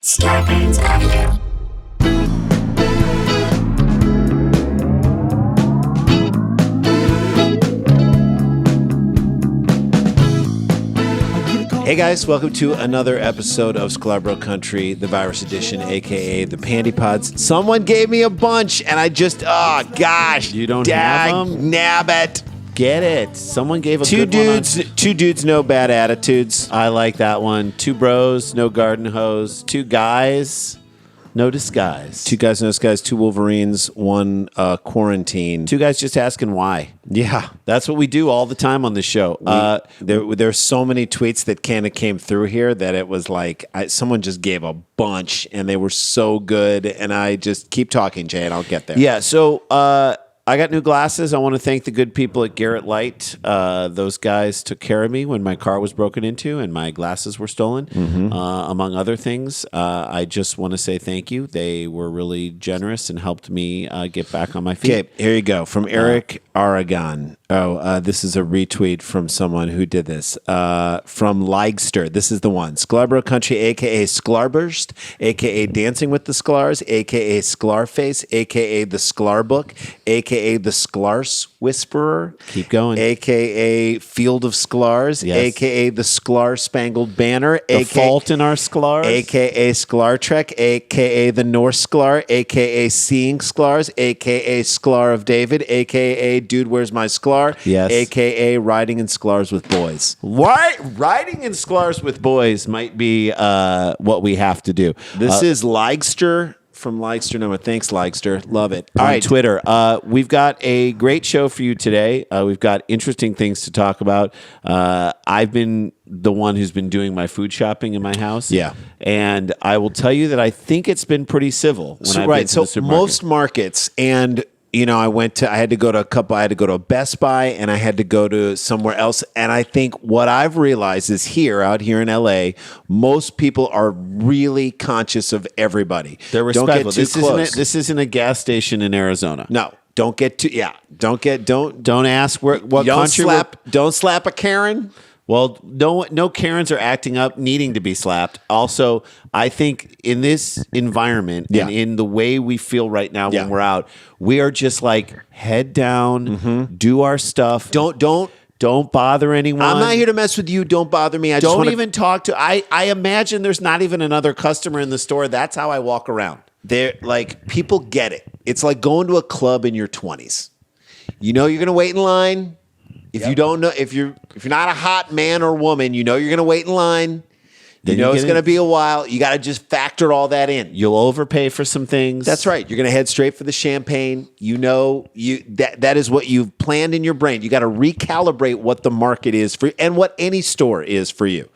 Scarpins Avenue. Hey guys, welcome to another episode of Sklarbro Country, the virus edition, aka the Pandy Pods. Someone gave me a bunch, and I just, oh gosh, you don't have them? Nabbit. Get it? Someone gave a Two good dudes, no bad attitudes. I like that one. Two bros, no garden hose. Two guys, no disguise. Two guys, no disguise. Two Wolverines, one quarantine. Two guys just asking why. Yeah, That's what we do all the time on this show. there's so many tweets that kind of came through here that it was like someone just gave a bunch, and they were so good. And I just keep talking, Jay, and I'll get there. Yeah, so I got new glasses. I want to thank the good people at Garrett Light. Those guys took care of me when my car was broken into and my glasses were stolen, among other things. I just want to say thank you. They were really generous and helped me get back on my feet. Okay, here you go. From Eric Aragon. This is a retweet from someone who did this. From Leigster. This is the one. Sklarbro Country, a.k.a. Sklarburst, a.k.a. Dancing with the Sklars, a.k.a. Sklarface, a.k.a. the Sklar Book, a.k.a. the Sklars Whisperer. Keep going. A.k.a. Field of Sklars, Yes. a.k.a. the Sklar Spangled Banner, The fault in our Sklars. a.k.a. Sklar Trek, a.k.a. the Norse Sklar, a.k.a. Seeing Sklars, a.k.a. Sklar of David, a.k.a. Dude, Where's My Sklar? Yes. A.k.a. Riding in Sklars with Boys. Why? Riding in Sklars with boys might be what we have to do. This is Leigster from Leigster Number. Thanks, Leigster. Love it. All right, Twitter. We've got a great show for you today. We've got interesting things to talk about. I've been the one who's been doing my food shopping in my house. Yeah. And I will tell you that I think it's been pretty civil when I've been to the supermarket. Most markets, and I had to go to a couple. I had to go to a Best Buy, and I had to go to somewhere else. And I think what I've realized is out here in LA, most people are really conscious of everybody. They're respectful. This isn't a gas station in Arizona. No, don't get too. Yeah, don't ask what country. Don't slap a Karen. Well, no Karens are acting up, needing to be slapped. Also, I think in this environment and in the way we feel right now when we're out, we are just like head down, do our stuff. Don't bother anyone. I'm not here to mess with you. Don't bother me. Don't even talk to. I imagine there's not even another customer in the store. That's how I walk around. They're like, people get it. It's like going to a club in your 20s. You know you're going to wait in line. If you don't know, if you're not a hot man or woman, you know you're going to wait in line. You know it's going to be a while. You got to just factor all that in. You'll overpay for some things. That's right. You're going to head straight for the champagne. You know that is what you've planned in your brain. You got to recalibrate what the market is for and what any store is for you.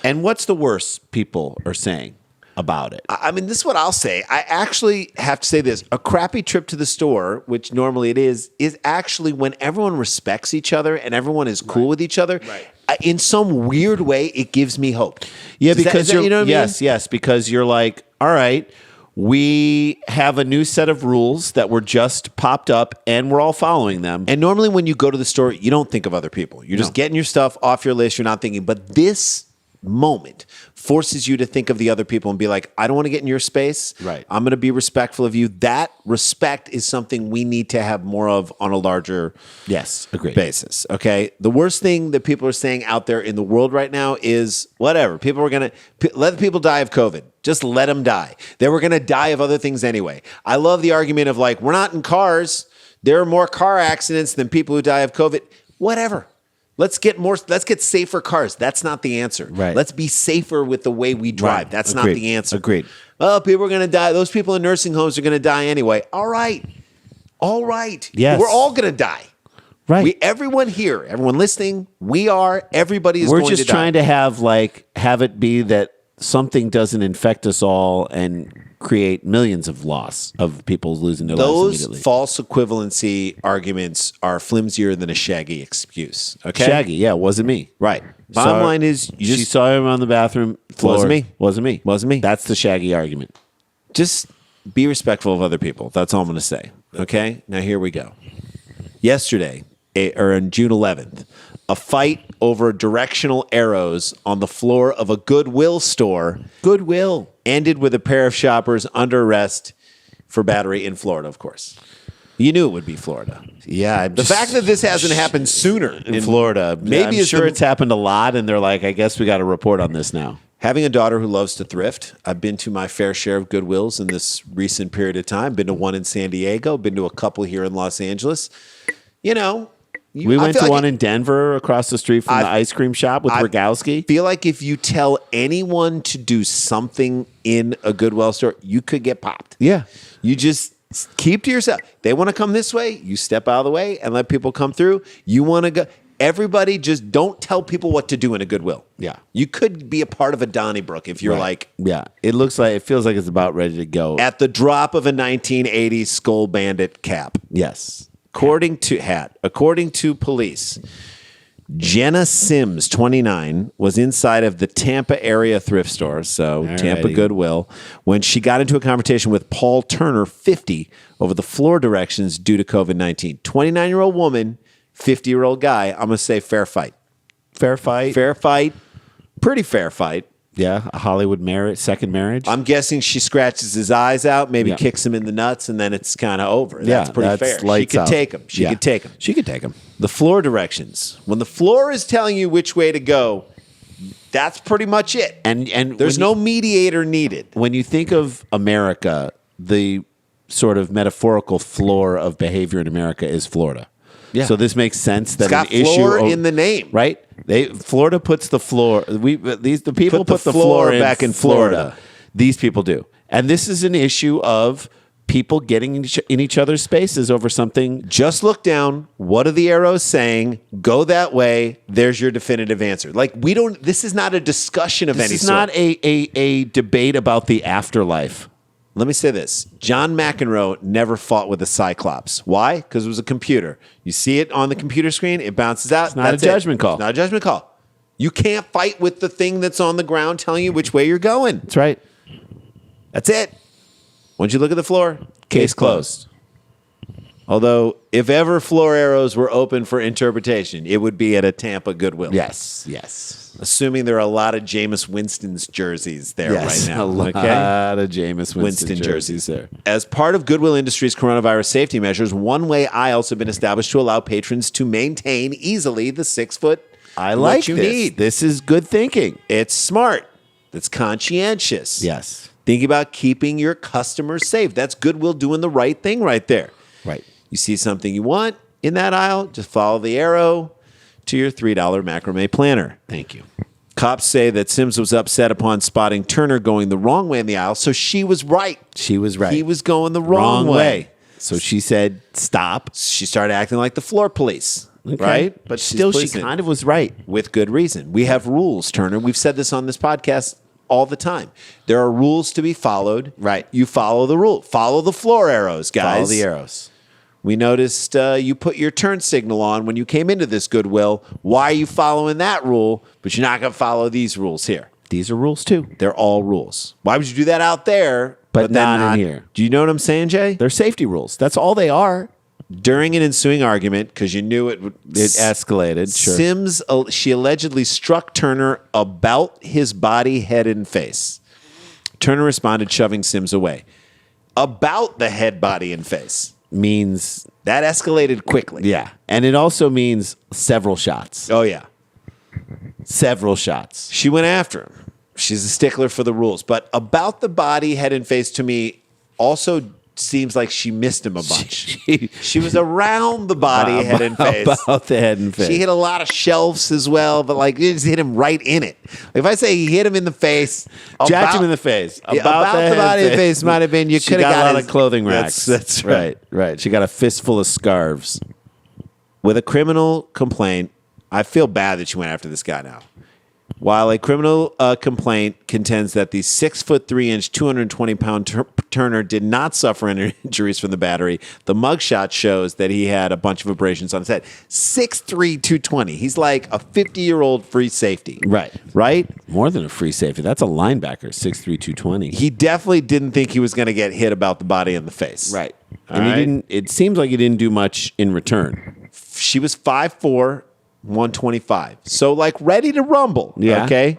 And what's the worst people are saying about it? I mean, this is what I'll say. I actually have to say this. A crappy trip to the store, which normally it is actually when everyone respects each other and everyone is cool with each other. Right. In some weird way, it gives me hope. Yeah, because you know what I mean? Yes, because you're like, all right, we have a new set of rules that were just popped up and we're all following them. And normally when you go to the store, you don't think of other people. You're just getting your stuff off your list. You're not thinking. But this moment forces you to think of the other people and be like, I don't want to get in your space. Right. I'm going to be respectful of you. That respect is something we need to have more of on a larger basis. Okay. The worst thing that people are saying out there in the world right now is whatever. People are going to let the people die of COVID. Just let them die. They were going to die of other things anyway. I love the argument of like, we're not in cars. There are more car accidents than people who die of COVID. Whatever. Let's get safer cars. That's not the answer. Right. Let's be safer with the way we drive. Right. That's Agreed. not the answer. Agreed. Oh, people are going to die. Those people in nursing homes are going to die anyway. All right. Yes. We're all going to die. Right. Everyone here, everyone listening, everybody is We're going to die. We're just trying to have it be that something doesn't infect us all and create millions of loss of people losing their lives immediately. Those false equivalency arguments are flimsier than a Shaggy excuse. Okay, Shaggy, yeah, wasn't me. Right. Bottom line is, she saw him on the bathroom floor. Wasn't me. That's the Shaggy argument. Just be respectful of other people. That's all I'm going to say. Okay. Now here we go. Yesterday, or on June 11th, A fight over directional arrows on the floor of a Goodwill store. Goodwill. Ended with a pair of shoppers under arrest for battery in Florida, of course. You knew it would be Florida. Yeah. The fact that this hasn't happened sooner in Florida, maybe I'm sure it's happened a lot, and they're like, I guess we got to report on this now. Having a daughter who loves to thrift, I've been to my fair share of Goodwills in this recent period of time. Been to one in San Diego, been to a couple here in Los Angeles. You know, we went to one in Denver across the street from the ice cream shop with Rogowski. I feel like if you tell anyone to do something in a Goodwill store, you could get popped. Yeah. You just keep to yourself. They want to come this way, you step out of the way and let people come through. You want to go. Everybody just don't tell people what to do in a Goodwill. Yeah. You could be a part of a Donnybrook if you're like. Yeah. It feels like it's about ready to go. At the drop of a 1980s Skull Bandit cap. Yes. According to police, Jenna Sims, 29, was inside of the Tampa area thrift store, so Tampa Goodwill, when she got into a confrontation with Paul Turner, 50, over the floor directions due to COVID-19. 29-year-old woman, 50-year-old guy. I'm going to say fair fight. Fair fight. Fair fight. Pretty fair fight. Yeah, a Hollywood second marriage. I'm guessing she scratches his eyes out, maybe kicks him in the nuts, and then it's kind of over. That's pretty fair. She could take him. She could take him. She could take him. The floor directions. When the floor is telling you which way to go, that's pretty much it. And there's no mediator needed. When you think of America, the sort of metaphorical floor of behavior in America is Florida. Yeah. So this makes sense that it's got an floor issue in the name, right? Florida puts the floor. The people put the floor back in Florida. These people do, and this is an issue of people getting in each other's spaces over something. Just look down. What are the arrows saying? Go that way. There's your definitive answer. Like we don't. This is not a discussion of any sort. This is not a debate about the afterlife. Let me say this. John McEnroe never fought with a Cyclops. Why? Because it was a computer. You see it on the computer screen, it bounces out. It's not a judgment call. It's not a judgment call. You can't fight with the thing that's on the ground telling you which way you're going. That's right. That's it. Once you look at the floor, case closed. Although, if ever floor arrows were open for interpretation, it would be at a Tampa Goodwill. Yes. Assuming there are a lot of Jameis Winston's jerseys there right now. A lot of Jameis Winston jerseys there. As part of Goodwill Industries' coronavirus safety measures, one-way aisles have been established to allow patrons to maintain easily the 6 foot. I like you need. This is good thinking. It's smart. It's conscientious. Yes. Think about keeping your customers safe. That's Goodwill doing the right thing right there. Right. You see something you want in that aisle, just follow the arrow to your $3 macrame planner. Thank you. Cops say that Sims was upset upon spotting Turner going the wrong way in the aisle, so she was right. She was right. He was going the wrong way. So she said, stop. She started acting like the floor police, right? But still, she kind of was right. With good reason. We have rules, Turner. We've said this on this podcast all the time. There are rules to be followed. Right. You follow the rule. Follow the floor arrows, guys. Follow the arrows. We noticed you put your turn signal on when you came into this Goodwill. Why are you following that rule, but you're not going to follow these rules here? These are rules, too. They're all rules. Why would you do that out there, but not in here? Do you know what I'm saying, Jay? They're safety rules. That's all they are. During an ensuing argument, because you knew it escalated, sure. Sims, she allegedly struck Turner about his body, head, and face. Turner responded, shoving Sims away. About the head, body, and face. Means that escalated quickly. Yeah. And it also means several shots. Oh, yeah. Several shots. She went after him. She's a stickler for the rules. But about the body, head, and face to me also seems like she missed him a bunch. She was around the body, head, and face. About the head and face. She hit a lot of shelves as well, but like it just hit him right in it. If I say he hit him in the face, jacked him in the face. About the body and face might have been. You could have got a lot of clothing racks. That's right. Right. She got a fistful of scarves. With a criminal complaint, I feel bad that she went after this guy now. While a criminal complaint contends that the 6'3", 220-pound Turner did not suffer any injuries from the battery, the mugshot shows that he had a bunch of abrasions on his head. 6'3", 220. He's like a 50-year-old free safety. Right? More than a free safety. That's a linebacker, 6'3", 220. He definitely didn't think he was going to get hit about the body and the face. Right. And he didn't. It seems like he didn't do much in return. She was 5'4", 125. So like ready to rumble. Yeah. Okay.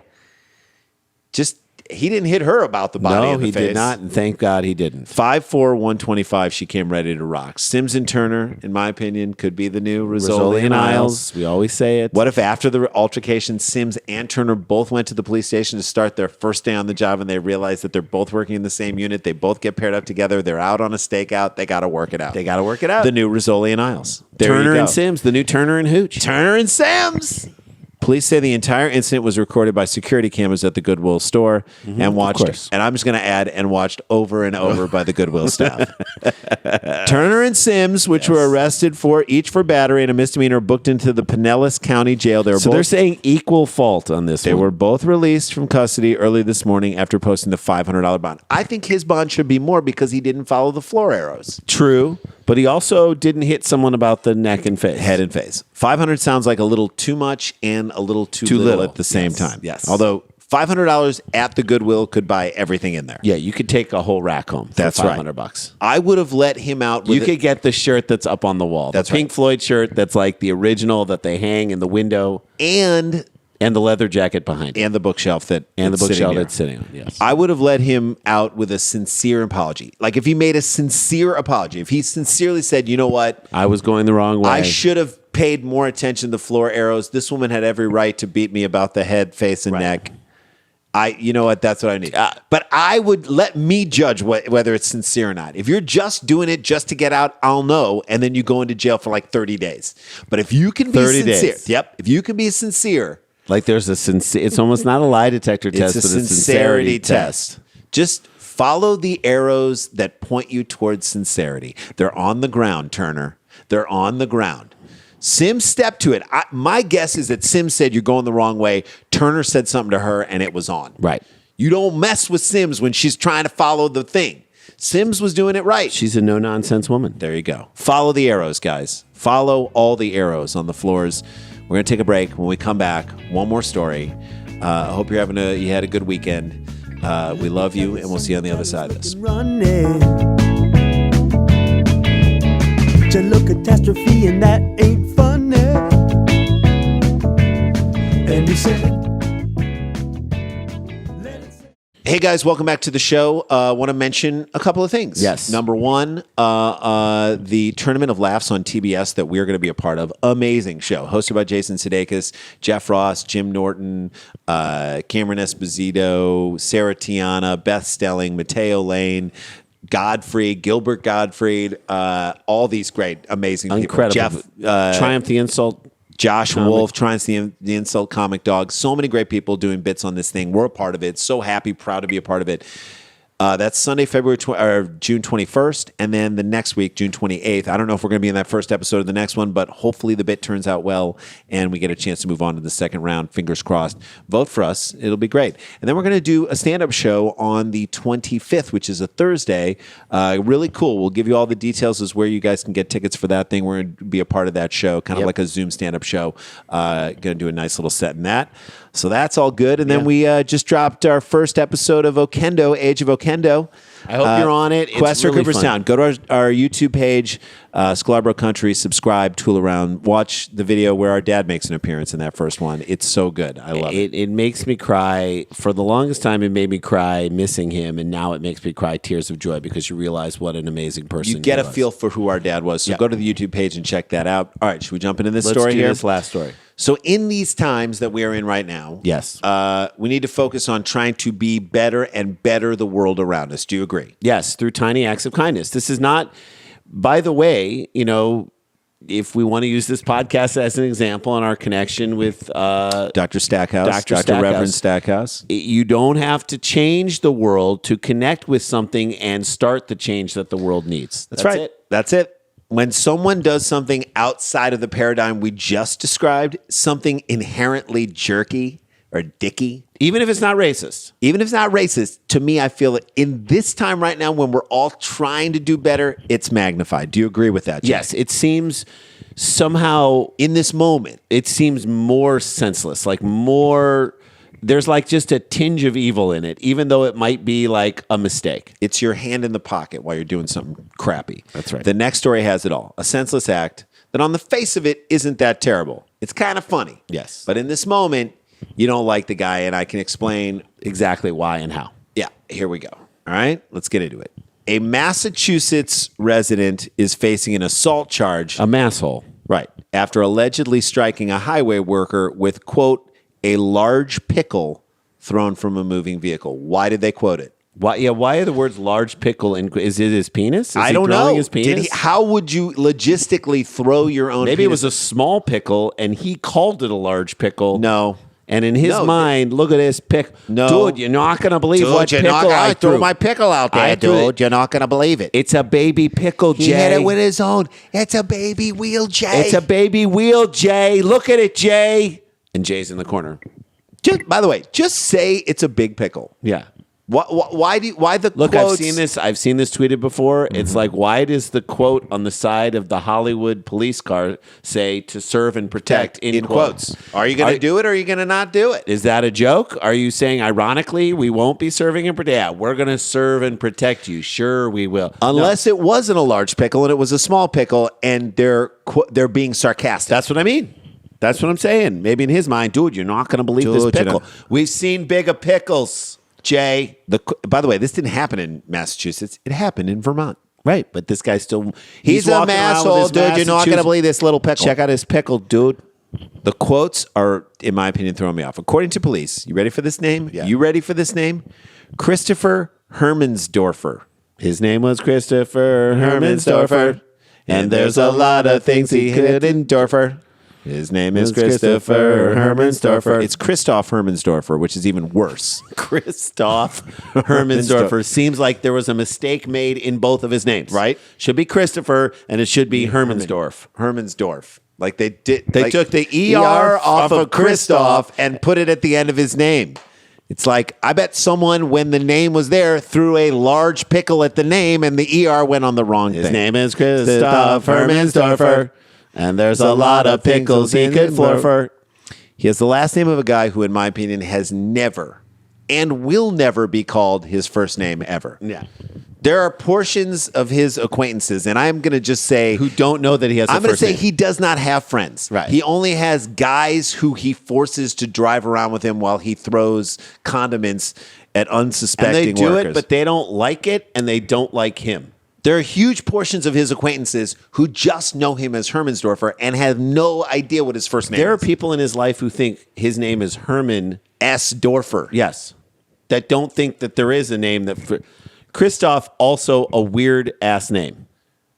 Just he didn't hit her about the body of the face. No, he did not, and thank God he didn't. 5'4", 125, she came ready to rock. Sims and Turner, in my opinion, could be the new Rizzoli and Isles. We always say it. What if after the altercation, Sims and Turner both went to the police station to start their first day on the job, and they realize that they're both working in the same unit, they both get paired up together, they're out on a stakeout, they got to work it out. They got to work it out. The new Rizzoli and Isles. There Turner you go. and Sims, the new Turner and Hooch. Turner and Sims. Police say the entire incident was recorded by security cameras at the Goodwill store and watched, and I'm just going to add, and watched over and over by the Goodwill staff. Turner and Sims, which were arrested each for battery and a misdemeanor, booked into the Pinellas County Jail. They're saying equal fault on this They were both released from custody early this morning after posting the $500 bond. I think his bond should be more because he didn't follow the floor arrows. True. But he also didn't hit someone about the neck and face. Head and face. 500 sounds like a little too much and a little too little at the same time. Yes. Although $500 at the Goodwill could buy everything in there. Yeah, you could take a whole rack home for That's right. $500. I would have let him out with You could get the shirt that's up on the wall. That's the Pink Floyd shirt that's like the original that they hang in the window. and the leather jacket behind it. and the bookshelf that And the it's sitting bookshelf near. that's sitting on. Yes. I would have let him out with a sincere apology. Like if he made a sincere apology, if he sincerely said, you know what, I was going the wrong way. I should have paid more attention to the floor arrows. This woman had every right to beat me about the head, face, and neck. You know what? That's what I need. But I would let me judge whether it's sincere or not. If you're just doing it just to get out, I'll know, and then you go into jail for like 30 days. But if you can be 30 sincere, days. if you can be sincere, Like there's a sincere. It's almost not a lie detector test, it's a but a sincerity test. Just follow the arrows that point you towards sincerity. They're on the ground, Turner. They're on the ground. Sims stepped to it. My guess is that Sims said you're going the wrong way. Turner said something to her, and it was on. Right. You don't mess with Sims when she's trying to follow the thing. Sims was doing it right. She's a no-nonsense woman. There you go. Follow the arrows, guys. Follow all the arrows on the floors. We're going to take a break. When we come back, one more story. I hope you had a good weekend. We love you, and we'll see you on the other side of this. Look, catastrophe, and that ain't funny. And he said, Hey guys, welcome back to the show. Want to mention a couple of things. Yes. Number one, the Tournament of Laughs on TBS that we're going to be a part of. Amazing show. Hosted by Jason Sudeikis, Jeff Ross, Jim Norton, Cameron Esposito, Sarah Tiana, Beth Stelling, Mateo Lane, Gilbert Gottfried, all these great, amazing Incredible. people. Jeff, Triumph the Insult. Josh Wolf, Triumphs the Insult Comic Dog. So many great people doing bits on this thing. We're a part of it. So happy, proud to be a part of it. That's Sunday, June 21st, and then the next week, June 28th. I don't know if we're going to be in that first episode of the next one, but hopefully the bit turns out well, and we get a chance to move on to the second round. Fingers crossed. Vote for us. It'll be great. And then we're going to do a stand-up show on the 25th, which is a Thursday. Really cool. We'll give you all the details as where you guys can get tickets for that thing. We're going to be a part of that show, kind of like a Zoom stand-up show. Going to do a nice little set in that. So that's all good. And then we just dropped our first episode of Okendo, Age of Okendo. I hope you're on it. It's Quest for really Cooperstown. Go to our YouTube page, Sklarbro Country, subscribe, tool around, watch the video where our dad makes an appearance in that first one. It's so good. I love it. It makes me cry. For the longest time, it made me cry missing him, and now it makes me cry tears of joy because you realize what an amazing person You get he a was. feel for who our dad was. So go to the YouTube page and check that out. All right, should we jump into this Let's story do here? this last story. So in these times that we are in right now, Yes. we need to focus on trying to be better and better the world around us. Do you agree? Yes, through tiny acts of kindness. This is not, by the way, if we want to use this podcast as an example in our connection with Dr. Stackhouse, Dr. Reverend Stackhouse. you don't have to change the world to connect with something and start the change that the world needs. That's right. It. That's it. When someone does something outside of the paradigm we just described, something inherently jerky or dicky, Even if it's not racist. even if it's not racist, to me, I feel that in this time right now when we're all trying to do better, it's magnified. Do you agree with that, Jack? Yes, it seems somehow, In this moment, it seems more senseless, like more, there's like just a tinge of evil in it, even though it might be like a mistake. it's your hand in the pocket while you're doing something crappy. That's right. The next story has it all. A senseless act that on the face of it isn't that terrible. It's kind of funny. Yes. But in this moment, you don't like the guy, and I can explain exactly why and how. Yeah, here we go. All right, let's get into it. A Massachusetts resident is facing an assault charge. A masshole. Right. After allegedly striking a highway worker with, quote, a large pickle thrown from a moving vehicle. Why did they quote it? Why? Yeah. Why are the words "large pickle"? Is it his penis? Is I he don't throwing know. His penis? How would you logistically throw your own? Maybe penis? it was a small pickle, and he called it a large pickle. No. And in his mind, look at this pickle. No. Dude, you're not going to believe what you're pickle I threw threw. my pickle out there, dude. You're not going to believe it. It's a baby pickle, Jay. He hit it with his own. It's a baby wheel, Jay. It's a baby wheel, Jay. Look at it, Jay. And Jay's in the corner. By the way, just say it's a big pickle. Yeah. Why the Look, quotes? I've seen this tweeted before. Mm-hmm. It's like, why does the quote on the side of the Hollywood police car say "to serve and protect" in quotes? Are you going to do it, or are you going to not do it? Is that a joke? Are you saying ironically we won't be serving and protect? Yeah, we're going to serve and protect you. Sure, we will. Unless it wasn't a large pickle and it was a small pickle, and they're being sarcastic. That's what I mean. That's what I'm saying. Maybe in his mind, dude, you're not going to believe this pickle. We've seen bigger pickles. Jay. By the way, this didn't happen in Massachusetts. It happened in Vermont. Right, but this guy's still... He's a asshole, dude. You're not going to believe this little pickle. Check out his pickle, dude. The quotes are, in my opinion, throwing me off. According to police, you ready for this name? Yeah. You ready for this name? Christopher Hermansdorfer. His name was Christopher Hermansdorfer. And there's a lot of things he couldn't Dorfer. His name is Christopher Hermansdorfer. It's Christoph Hermansdorfer, which is even worse. Christoph Hermansdorfer. Seems like there was a mistake made in both of his names. Right. Should be Christopher, and it should be Hermansdorf. Hermansdorf. Like they did. They took the ER off of Christoph and put it at the end of his name. It's like, I bet someone, when the name was there, threw a large pickle at the name, and the ER went on the wrong thing. His name is Christoph Hermansdorfer. And there's a lot of pickles he could fluffer. He has the last name of a guy who, in my opinion, has never and will never be called his first name ever. Yeah. There are portions of his acquaintances, and I'm going to just say... who don't know that he has a first name. I'm going to say he does not have friends. Right. He only has guys who he forces to drive around with him while he throws condiments at unsuspecting and they do workers. it, but they don't like it, and they don't like him. There are huge portions of his acquaintances who just know him as Hermansdorfer and have no idea what his first name is. There are people in his life who think his name is Herman S. Dorfer. Yes. That don't think that there is a name that... Christoph, also a weird-ass name.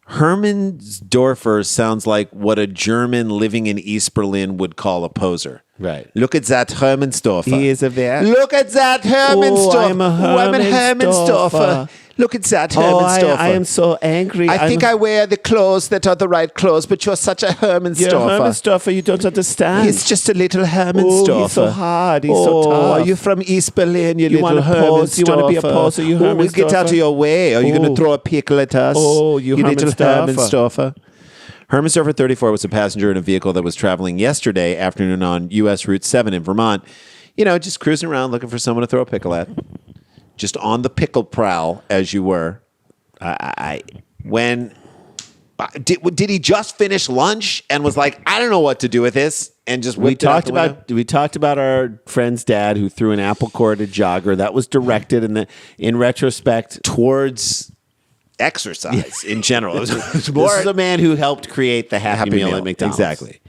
Hermansdorfer sounds like what a German living in East Berlin would call a poser. Right. Look at that Hermansdorfer. He is a very... Look at that Hermansdorfer. Oh, I'm a Hermansdorfer. Look at that Oh, Hermansdorfer. I am so angry. I think I wear the clothes that are the right clothes, but you're such a Hermansdorfer. You're Hermansdorfer, you don't understand. He's just a little Hermansdorfer. Oh, he's so hard. He's so tough. Are you from East Berlin, you little wanna pose? You want to be a poser, you Hermansdorfer? We'll get out of your way. Are you going to throw a pickle at us? Oh, you little Hermansdorfer. Hermansdorfer. Hermansdorfer 34 was a passenger in a vehicle that was traveling yesterday afternoon on U.S. Route 7 in Vermont. You know, just cruising around looking for someone to throw a pickle at. Just on the pickle prowl, as you were. Did he just finish lunch and was like, I don't know what to do with this, and just we talked about our friend's dad who threw an apple core at a jogger that was directed in retrospect towards exercise in general. It was more, this is a man who helped create the Happy Meal at McDonald's. Exactly.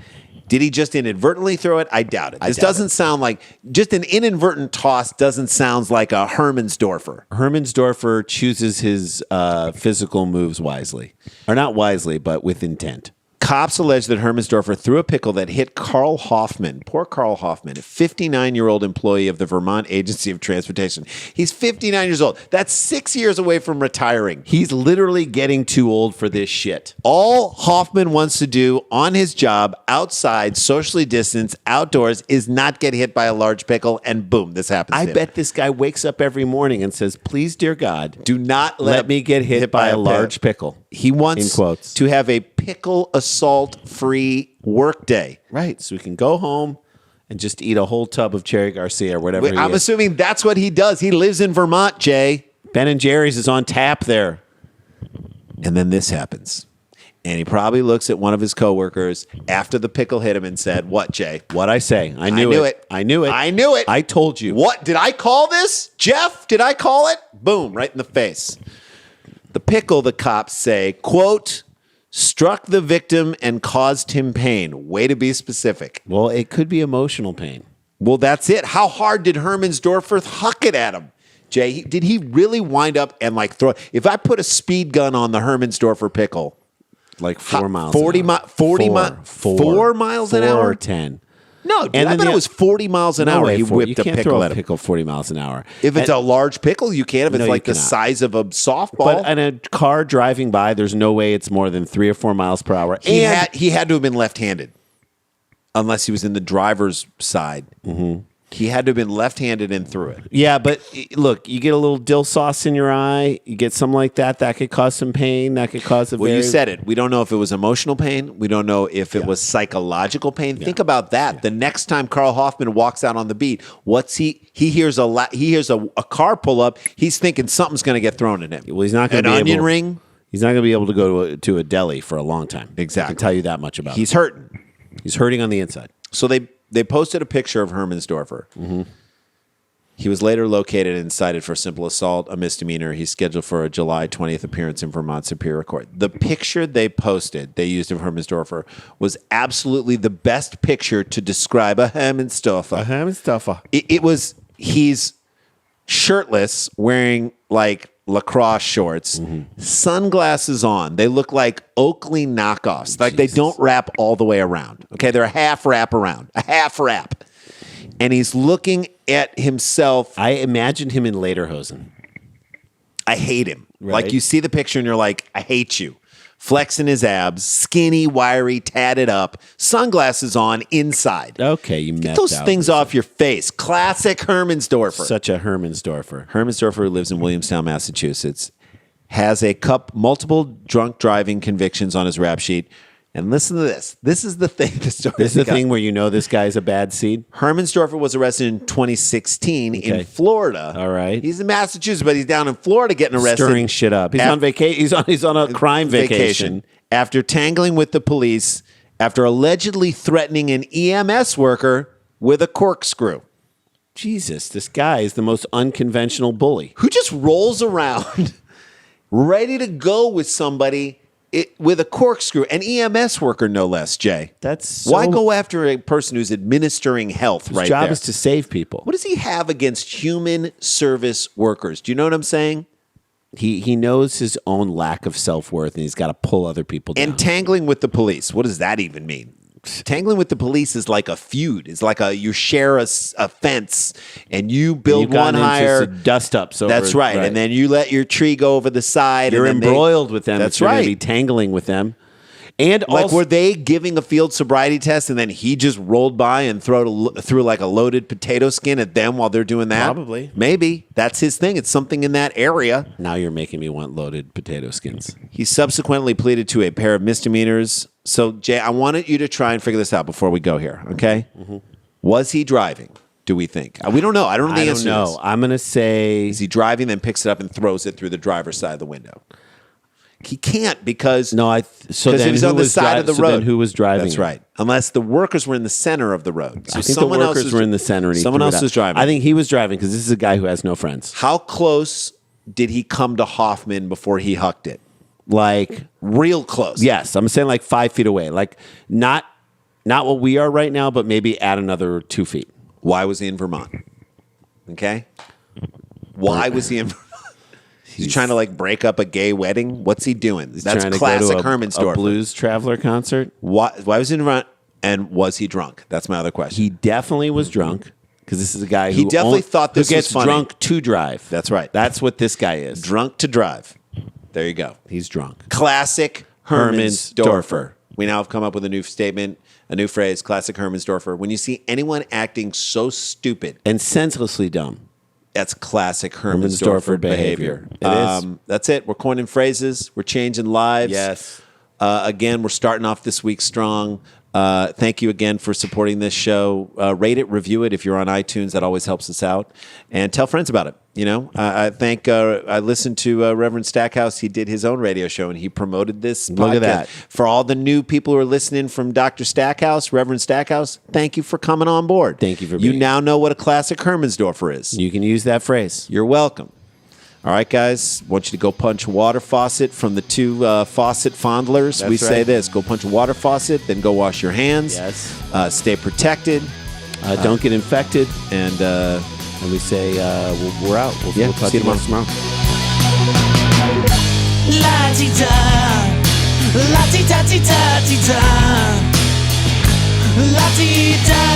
Did he just inadvertently throw it? I doubt it. This doesn't sound like, just an inadvertent toss doesn't sound like a Hermansdorfer. Hermansdorfer chooses his physical moves wisely. Or not wisely, but with intent. Cops allege that Hermansdorfer threw a pickle that hit Carl Hoffman, poor Carl Hoffman, a 59-year-old employee of the Vermont Agency of Transportation. He's 59 years old. That's 6 years away from retiring. He's literally getting too old for this shit. All Hoffman wants to do on his job, outside, socially distanced, outdoors, is not get hit by a large pickle, and boom, this happens. I bet this guy wakes up every morning and says, please, dear God, do not let me get hit by a large pickle. He wants to have a pickle assault-free workday. Right, so we can go home and just eat a whole tub of Cherry Garcia or whatever. I'm assuming that's what he does. He lives in Vermont, Jay. Ben and Jerry's is on tap there. And then this happens. And he probably looks at one of his coworkers after the pickle hit him and said, "What, Jay? What'd I say? I knew it. I knew it. I told you. What? Did I call this? Jeff, did I call it?" Boom, right in the face. The pickle, the cops say, quote, "struck the victim and caused him pain." Way to be specific. Well, it could be emotional pain. Well, that's it. How hard did Hermansdorfer huck it at him? Jay, did he really wind up and like throw? If I put a speed gun on the Hermansdorfer pickle, Like 4 miles. 40 an hour. 40 4 miles an hour? or 10. No, dude, And I then thought the- it was 40 miles an No hour. way, He you whipped a can't pickle throw at a him. pickle 40 miles an hour. If it's a large pickle, you can. If it's No, like you the cannot. size of a softball. But in a car driving by, there's no way it's more than 3 or 4 miles per hour. he And had to have been left-handed, unless he was in the driver's side. Mm-hmm. He had to have been left-handed and threw it. yeah, but look, you get a little dill sauce in your eye, you get something like that. That could cause some pain. That could cause a Well, very... you said it. We don't know if it was emotional pain. We don't know if it was psychological pain. Think about that. The next time Carl Hoffman walks out on the beat, he hears a car pull up. He's thinking something's going to get thrown at him. Well, he's not going to an be onion able, ring. He's not going to be able to go to a deli for a long time. Exactly. I can tell you that much about He's him. hurting. He's hurting on the inside. So they posted a picture of Hermansdorfer. Mm-hmm. He was later located and cited for simple assault, a misdemeanor. He's scheduled for a July 20th appearance in Vermont Superior Court. The picture they used of Hermansdorfer, was absolutely the best picture to describe a Hermansdorfer. He's shirtless, wearing like lacrosse shorts, sunglasses on. They look like Oakley knockoffs. Like they don't wrap all the way around. Okay, they're a half wrap. And he's looking at himself. I imagined him in lederhosen. I hate him. Right. Like you see the picture and you're like, I hate you. Flexing his abs, skinny, wiry, tatted up, sunglasses on inside. Okay, you Get met those out. things off your face. Classic Hermansdorfer. Such a Hermansdorfer. Hermansdorfer, who lives in Williamstown, Massachusetts, has multiple drunk driving convictions on his rap sheet. And listen to this. This is the thing. This is the thing where you know this guy's a bad seed. Hermansdorfer was arrested in 2016 in Florida. All right. He's in Massachusetts, but he's down in Florida getting arrested. Stirring shit up. He's on vacation. He's on a crime vacation. After tangling with the police, after allegedly threatening an EMS worker with a corkscrew. Jesus, this guy is the most unconventional bully. Who just rolls around ready to go with somebody with a corkscrew, an EMS worker, no less, Jay. Why go after a person who's administering health right there? His job is to save people. What does he have against human service workers? Do you know what I'm saying? He knows his own lack of self-worth, and he's got to pull other people down. And tangling with the police. What does that even mean? Tangling with the police is like a feud. It's like you share a fence and you build one higher. Dust ups. That's right. And then you let your tree go over the side. You're and then embroiled with them. That's You're right. Be tangling with them. And like, also, were they giving a field sobriety test and then he just rolled by and threw like a loaded potato skin at them while they're doing that? Probably. Maybe. That's his thing. It's something in that area. Now you're making me want loaded potato skins. He subsequently pleaded to a pair of misdemeanors. So, Jay, I wanted you to try and figure this out before we go here, okay? Mm-hmm. Was he driving, do we think? We don't know. I don't know the answer to this. I'm going to say... Is he driving, then picks it up and throws it through the driver's side of the window? He can't because so then he was on the side of the road. Then who was driving? That's right. Unless the workers were in the center of the road. So I think the workers were in the center. And someone else was driving. I think he was driving because this is a guy who has no friends. How close did he come to Hoffman before he hucked it? Like real close. Yes, I'm saying like 5 feet away. Like not what we are right now, but maybe add another 2 feet. Why was he in Vermont? Okay. Why was he in Vermont? He's trying to like break up a gay wedding. What's he doing? That's classic Hermansdorfer. A blues traveler concert. Why was he in Vermont? And was he drunk? That's my other question. He definitely was drunk because this is a guy who he definitely thought this gets was funny. Drunk to drive. That's right. That's what this guy is. Drunk to drive. There you go. He's drunk. Classic Hermansdorfer. We now have come up with a new statement, a new phrase, classic Hermansdorfer. When you see anyone acting so stupid and senselessly dumb, that's classic Hermansdorfer behavior. It is. That's it. We're coining phrases. We're changing lives. Yes. Again, we're starting off this week strong. Thank you again for supporting this show. Rate it, review it if you're on iTunes. That always helps us out. And tell friends about it. I listened to Reverend Stackhouse. He did his own radio show, and he promoted this podcast. Look at that. For all the new people who are listening from Dr. Stackhouse, Reverend Stackhouse, thank you for coming on board. Thank you for You being now know what a classic Hermansdorfer is. You can use that phrase. You're welcome. All right, guys. Want you to go punch a water faucet from the two faucet fondlers. That's we say right. this: go punch a water faucet, then go wash your hands. Yes. Stay protected. Don't get infected. And we say we're out. We'll talk see to you you tomorrow. La-ti-da, la-ti-da-ti-da-ti-da, la-ti-da.